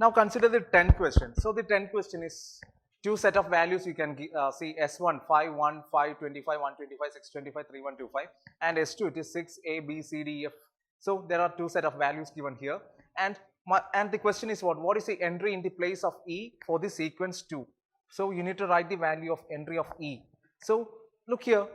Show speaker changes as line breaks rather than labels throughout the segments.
Now consider the 10th question. So the 10th question is two set of values you can see S1 5, 1, 5, 25, 125, 625, 3125 and S2 it is 6, A, B, C, D, F. So there are two set of values given here and the question is what is the entry in the place of E for the sequence 2. So you need to write the value of entry of E. So look here,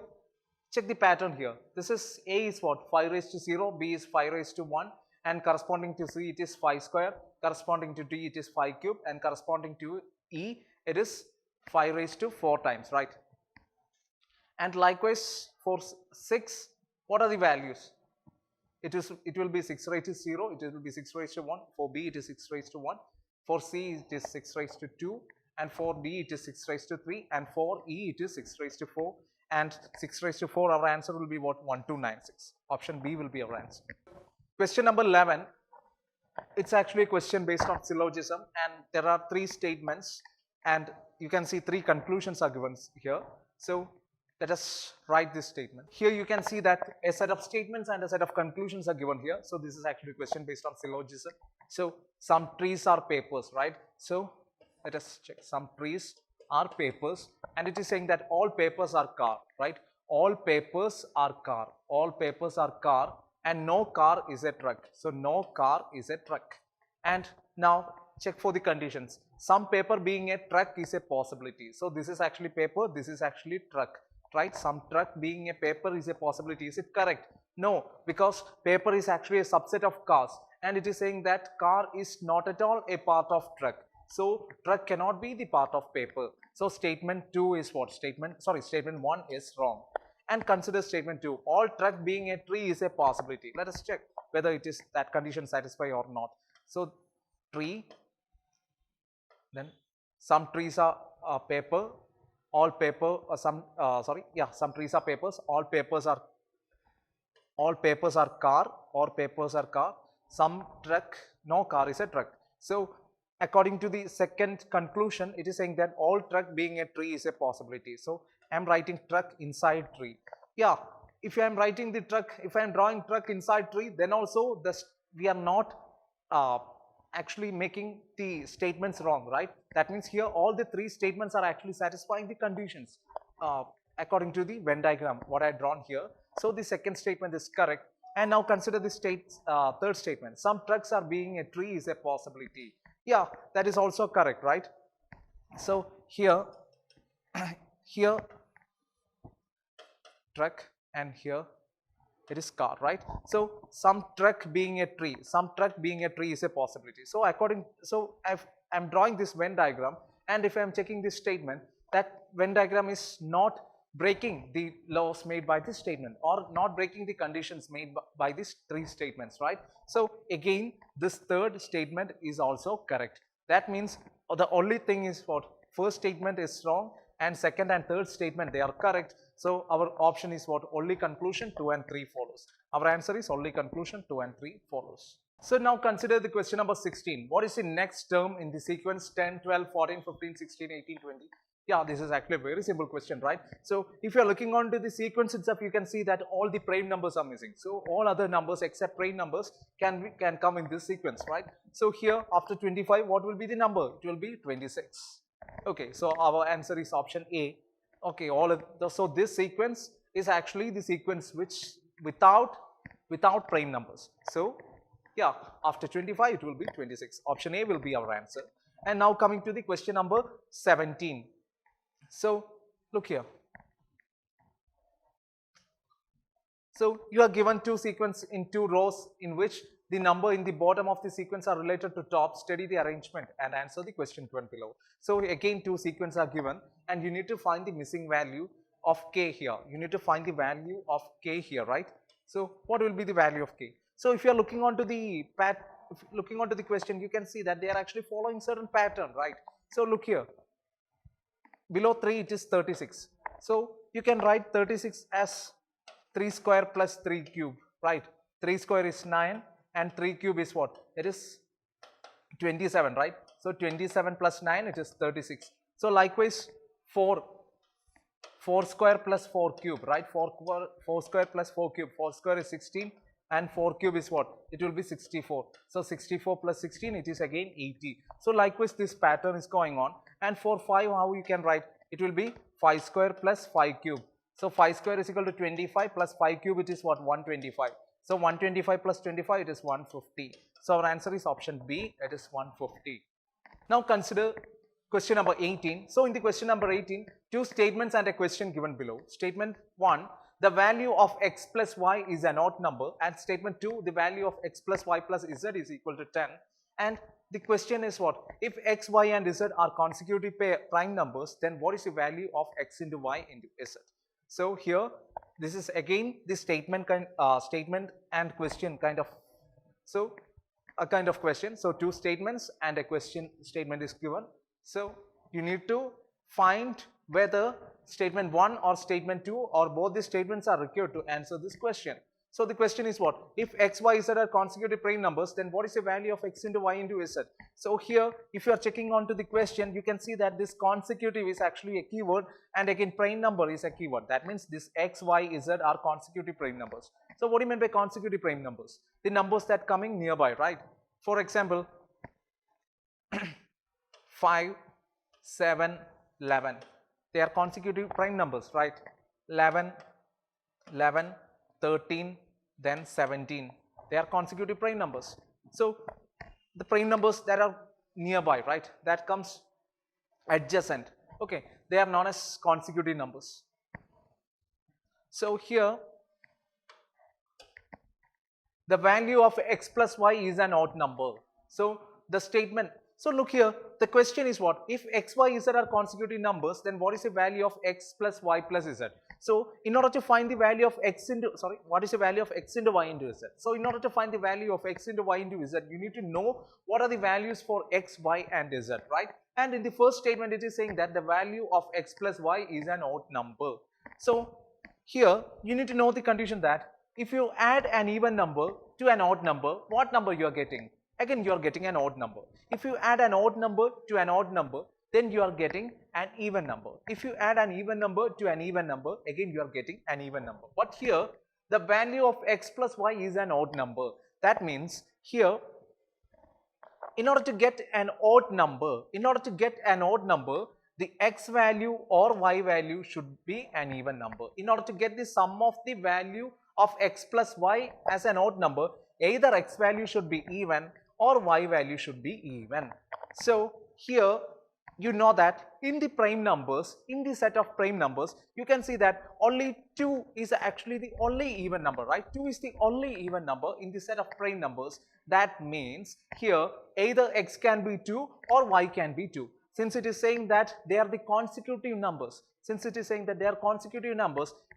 check the pattern here. This is A is what 5 raised to 0, B is 5 raised to 1 and corresponding to C it is 5 square, corresponding to D it is 5 cube and corresponding to E it is 5 raised to 4 times, right? And likewise for 6, what are the values? It will be 6 raised to 0, it will be 6 raised to 1, for B it is 6 raised to 1, for C it is 6 raised to 2 and for D it is 6 raised to 3 and for E it is 6 raised to 4 and 6 raised to 4 our answer will be what 1296. Option B will be our answer. Question number 11, it's actually a question based on syllogism and there are 3 statements and you can see 3 conclusions are given here. So let us write this statement. Here you can see that a set of statements and a set of conclusions are given here. So this is actually a question based on syllogism. So some trees are papers, right? So let us check. Some trees are papers and it is saying that all papers are car, right? All papers are car. All papers are car and no car is a truck. So no car is a truck. And now check for the conditions. Some paper being a truck is a possibility. So this is actually paper, this is actually truck, right? Some truck being a paper is a possibility. Is it correct? No, because paper is actually a subset of cars and it is saying that car is not at all a part of truck. So truck cannot be the part of paper. So statement 2 is what? Statement 1 is wrong. And consider statement 2. All truck being a tree is a possibility. Let us check whether it is that condition satisfied or not. So tree, then some trees are paper, all paper some trees are papers, all papers are car, all papers are car, some truck, no car is a truck. So according to the second conclusion, it is saying that all truck being a tree is a possibility. So I am writing truck inside tree. Yeah, if I am writing the truck, if I am drawing truck inside tree, then also we are not actually making the statements wrong, right? That means here all the 3 statements are actually satisfying the conditions according to the Venn diagram what I had drawn here. So the second statement is correct. And now consider the third statement. Some trucks are being a tree is a possibility. Yeah, that is also correct, right? So here truck and here it is car, right? So some truck being a tree, is a possibility. So I'm drawing this Venn diagram and if I'm checking this statement, that Venn diagram is not breaking the laws made by this statement or not breaking the conditions made by these 3 statements, right? So again this third statement is also correct. That means the only thing is what? First statement is wrong and second and third statement they are correct. So our option is what? Only conclusion 2 and 3 follows. Our answer is only conclusion 2 and 3 follows. So now consider the question number 16. What is the next term in the sequence 10, 12, 14, 15, 16, 18, 20? Yeah, this is actually a very simple question, right? So if you are looking on to the sequence itself, you can see that all the prime numbers are missing. So all other numbers except prime numbers can come in this sequence, right? So here after 25, what will be the number? It will be 26. Okay, so our answer is option A. Okay, so this sequence is actually the sequence which without prime numbers. So yeah, after 25 it will be 26. Option A will be our answer. And now coming to the question number 17. So look here. So you are given 2 sequence in 2 rows in which the number in the bottom of the sequence are related to top. Study the arrangement and answer the question given below. So again 2 sequences are given and you need to find the missing value of k here. You need to find the value of k here, right? So what will be the value of k? So if you are looking onto the question, you can see that they are actually following certain pattern, right? So look here. Below 3 it is 36. So you can write 36 as 3 square plus 3 cube, right? 3 square is 9 and 3 cube is what? It is 27, right? So 27 plus 9 it is 36. So likewise 4 square plus 4 cube, right? 4 square plus 4 cube. 4 square is 16 and 4 cube is what? It will be 64. So 64 plus 16, it is again 80. So likewise this pattern is going on. And for 5, how you can write? It will be 5 square plus 5 cube. So 5 square is equal to 25 plus 5 cube, it is what? 125. So 125 plus 25, it is 150. So our answer is option B, it is 150. Now consider question number 18. So in the question number 18, two statements and a question given below. Statement 1, the value of x plus y is an odd number, and statement 2, the value of x plus y plus z is equal to 10. And the question is what? If x, y and z are consecutive prime numbers, then what is the value of x into y into z? So here, this is again the statement and question kind of. So a kind of question. So two statements and a question statement is given. So you need to find whether statement 1 or statement 2 or both the statements are required to answer this question. So the question is what? If x, y, z are consecutive prime numbers, then what is the value of x into y into z? So here, if you are checking onto the question, you can see that this consecutive is actually a keyword, and again prime number is a keyword. That means this x, y, z are consecutive prime numbers. So what do you mean by consecutive prime numbers? The numbers that coming nearby, right? For example, 5, 7, 11. They are consecutive prime numbers, right? 11, 11, 13, then 17. They are consecutive prime numbers. So the prime numbers that are nearby, right? That comes adjacent. Okay, they are known as consecutive numbers. So here, the value of x plus y is an odd number. So the statement, so look here, the question is what? If x, y, z are consecutive numbers, then what is the value of x plus y plus z? So in order to find the value of x into, what is the value of x into y into z? So in order to find the value of x into y into z, you need to know what are the values for x, y and z, right? And in the first statement, it is saying that the value of x plus y is an odd number. So here, you need to know the condition that if you add an even number to an odd number, what number you are getting? Again, you are getting an odd number. If you add an odd number to an odd number, then you are getting an even number. If you add an even number to an even number, again you are getting an even number. But here, the value of x plus y is an odd number. That means here, in order to get an odd number, the x value or y value should be an even number. In order to get the sum of the value of x plus y as an odd number, either x value should be even or y value should be even. So here you know that in the prime numbers, in the set of prime numbers, you can see that only 2 is actually the only even number, right? 2 is the only even number in the set of prime numbers. That means here either x can be 2 or y can be 2. Since it is saying that they are the consecutive numbers,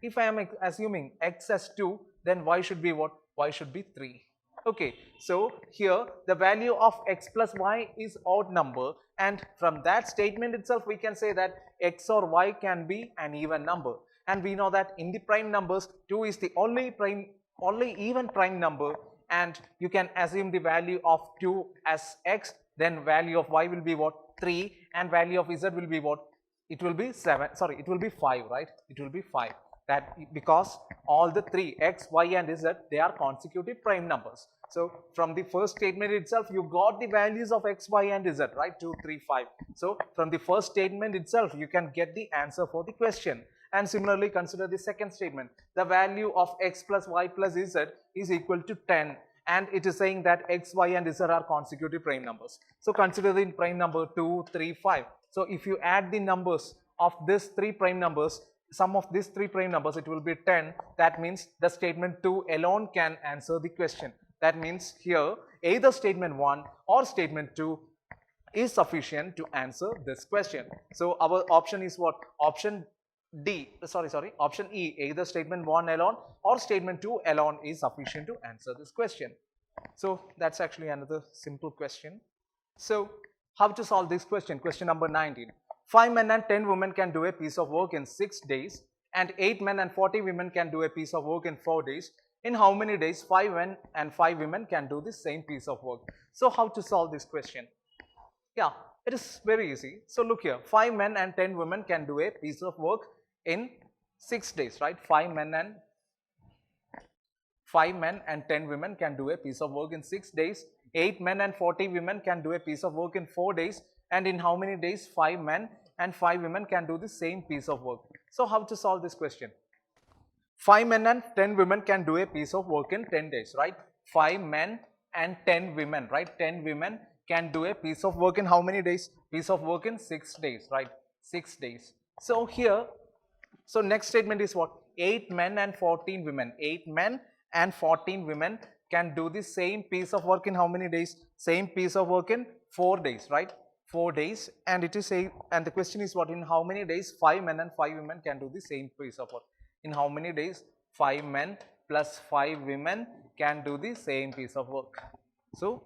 if I am assuming x as 2, then y should be what? Y should be 3. Okay, so here the value of x plus y is odd number, and from that statement itself we can say that x or y can be an even number. And we know that in the prime numbers, 2 is the only even prime number, and you can assume the value of 2 as x, then value of y will be what? 3, and value of z will be what? It will be 7, sorry, it will be 5, right? It will be 5. That because all the 3 x, y and z, they are consecutive prime numbers. So from the first statement itself, you got the values of x, y and z, right? 2, 3, 5. So from the first statement itself, you can get the answer for the question. And similarly, consider the second statement. The value of x plus y plus z is equal to 10. And it is saying that x, y and z are consecutive prime numbers. So consider the prime number 2, 3, 5. So if you add the numbers of these 3 prime numbers, sum of these 3 prime numbers, it will be 10. That means the statement 2 alone can answer the question. That means here either statement 1 or statement 2 is sufficient to answer this question. So our option is what? Option option E, either statement 1 alone or statement 2 alone is sufficient to answer this question. So that's actually another simple question. So how to solve this question? Question number 19. 5 men and 10 women can do a piece of work in 6 days, and 8 men and 40 women can do a piece of work in 4 days. In how many days 5 men and 5 women can do the same piece of work? So how to solve this question? Yeah, it is very easy. So look here, 5 men and 10 women can do a piece of work in 6 days, right? 5 5 men and 10 women can do a piece of work in 6 days. 8 men and 40 women can do a piece of work in 4 days. And in how many days 5 men and 5 women can do the same piece of work? So how to solve this question? 5 men and 10 women can do a piece of work in 10 days, right? 5 men and 10 women, right? 10 women can do a piece of work in how many days? Piece of work in 6 days, right? 6 days. So here, so next statement is what? 8 men and 14 women. 8 men and 14 women can do the same piece of work in how many days? Same piece of work in 4 days, right? 4 days. And it is a, and the question is what? In how many days 5 men and 5 women can do the same piece of work? In how many days 5 men plus 5 women can do the same piece of work? So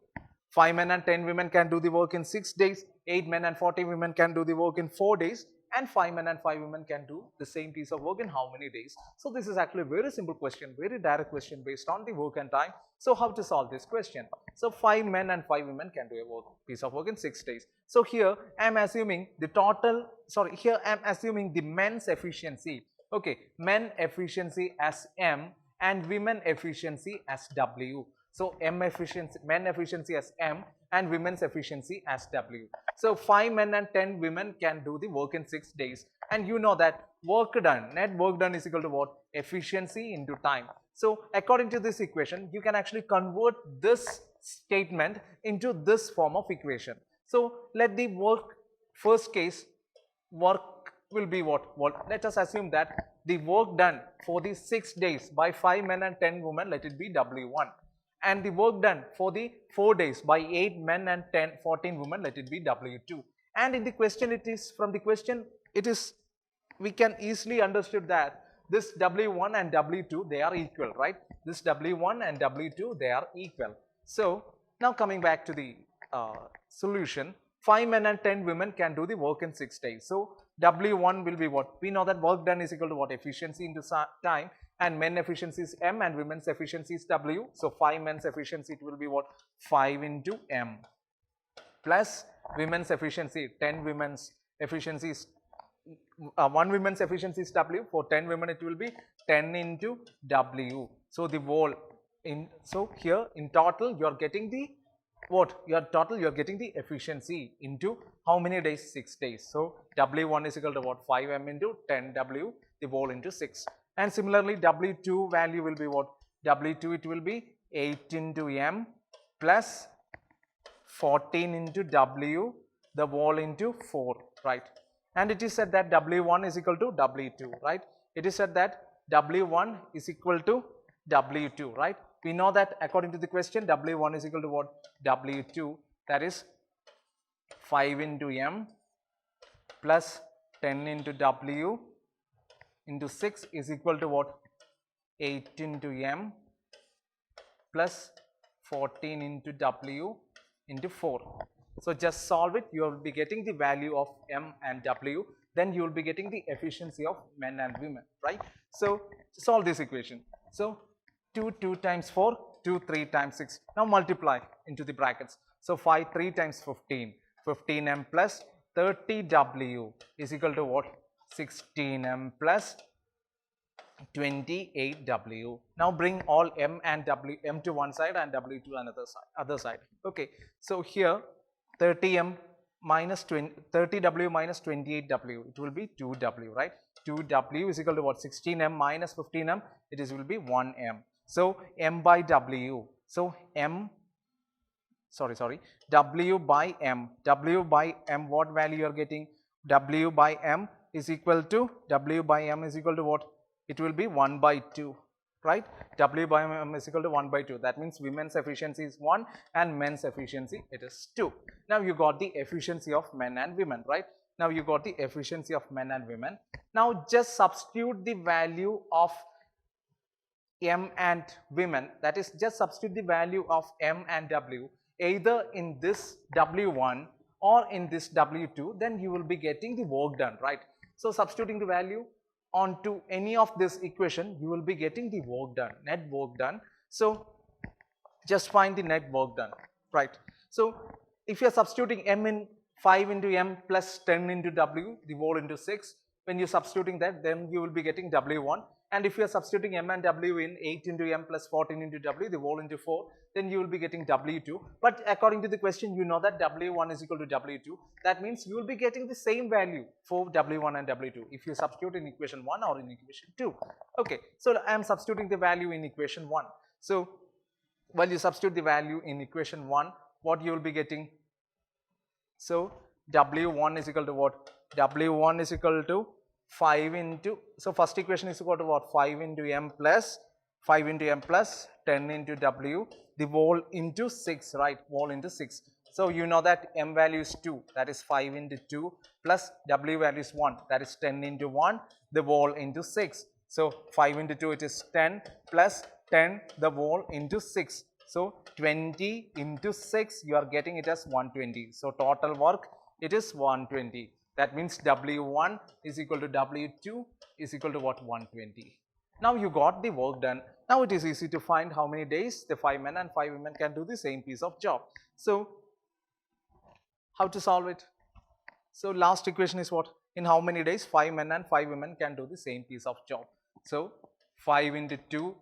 5 men and 10 women can do the work in 6 days. 8 men and 40 women can do the work in 4 days. And 5 men and 5 women can do the same piece of work in how many days? So this is actually a very simple question, very direct question based on the work and time. So how to solve this question? So 5 men and 5 women can do a piece of work in 6 days. So here I am assuming the total, here I am assuming the men's efficiency. Okay, men efficiency as M and women efficiency as W. So men efficiency as M and women's efficiency as W. So 5 men and 10 women can do the work in 6 days. And you know that work done, net work done is equal to what? Efficiency into time. So according to this equation, you can actually convert this statement into this form of equation. So let the work, first case, work will be what? Well, let us assume that the work done for the 6 days by 5 men and 10 women, let it be W1. And the work done for the 4 days by 8 men and 14 women, let it be W2. And in the question, it is, from the question, it is, we can easily understood that this W1 and W2, they are equal, right? This W1 and W2, they are equal. So now coming back to the solution, 5 men and 10 women can do the work in 6 days. So W1 will be what? We know that work done is equal to what? Efficiency into time, and men efficiency is M and women's efficiency is W. So 5 men's efficiency, it will be what? 5 into M plus women's efficiency, 10 women's efficiency is 1 women's efficiency is W. For 10 women it will be 10 into W. So the whole in, so here in total you are getting the what? Your total, you are getting the efficiency into how many days? 6 days. So W1 is equal to what? 5M into 10W, the whole into 6. And similarly W2 value will be what? W2, it will be 8 into M plus 14 into W, the whole into 4, right? And it is said that W1 is equal to W2, right? It is said that W1 is equal to W2, right? We know that according to the question, W1 is equal to what? W2, that is 5 into M plus 10 into W into 6 is equal to what? 8 into M plus 14 into W into 4. So just solve it, you will be getting the value of M and W, then you will be getting the efficiency of men and women, right? So solve this equation. So 2 times 4, 2 3 times 6. Now multiply into the brackets. So 5 3 times 15, 15M plus 30W is equal to what? 16M plus 28W. Now bring all M and W, M to one side and W to another side, other side. Okay, so here 30M minus 30W minus 28W, it will be 2W, right? 2W is equal to what? 16M minus 15M, it is will be 1M. So M by W, so W by M, W by M, what value you are getting? W by M is equal to, W by M is equal to what? It will be 1 by 2, right? W by M is equal to 1 by 2. That means women's efficiency is 1 and men's efficiency, it is 2. Now you got the efficiency of men and women, right? Now you got the efficiency of men and women. Now just substitute the value of M and women, that is just substitute the value of M and W either in this W1 or in this W2, then you will be getting the work done, right? So substituting the value onto any of this equation, you will be getting the work done, net work done. So just find the net work done, right? So if you are substituting M in 5 into M plus 10 into W, the whole into 6, when you are substituting that, then you will be getting W1, And if you are substituting m and w in 8 into m plus 14 into w, the whole into 4, then you will be getting w2. But according to the question, you know that w1 is equal to w2. That means you will be getting the same value for w1 and w2 if you substitute in equation 1 or in equation 2. Okay, so I am substituting the value in equation 1. So while you substitute the value in equation 1, what you will be getting? So w1 is equal to what? W1 is equal to 5 into, so first equation is equal to what? 5 into m plus 10 into w, the whole into 6, right? Whole into 6. So you know that m value is 2, that is 5 into 2, plus w value is 1, that is 10 into 1, the whole into 6. So 5 into 2, it is 10, plus 10, the whole into 6. So 20 into 6, you are getting it as 120. So total work, it is 120. That means W1 is equal to W2 is equal to what? 120. Now you got the work done. Now it is easy to find how many days the 5 men and 5 women can do the same piece of job. So how to solve it? So last equation is what? In how many days 5 men and 5 women can do the same piece of job? So 5 into 2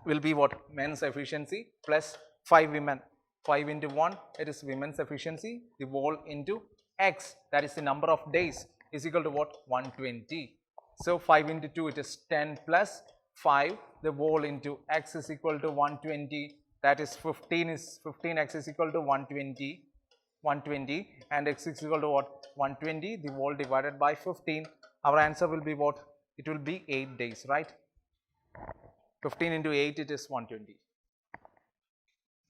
will be what? Men's efficiency plus 5 women. 5 into 1, it is women's efficiency. The whole into x, that is the number of days, is equal to what? 120. So 5 into 2, it is 10 plus 5. The whole into x is equal to 120. That is 15x is equal to 120. And x is equal to what? 120. The whole divided by 15. Our answer will be what? It will be 8 days, right? 15 into 8, it is 120.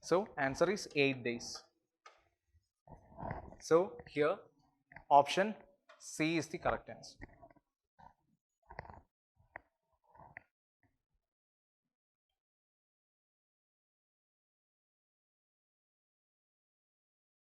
So answer is 8 days. So here option C is the correct answer.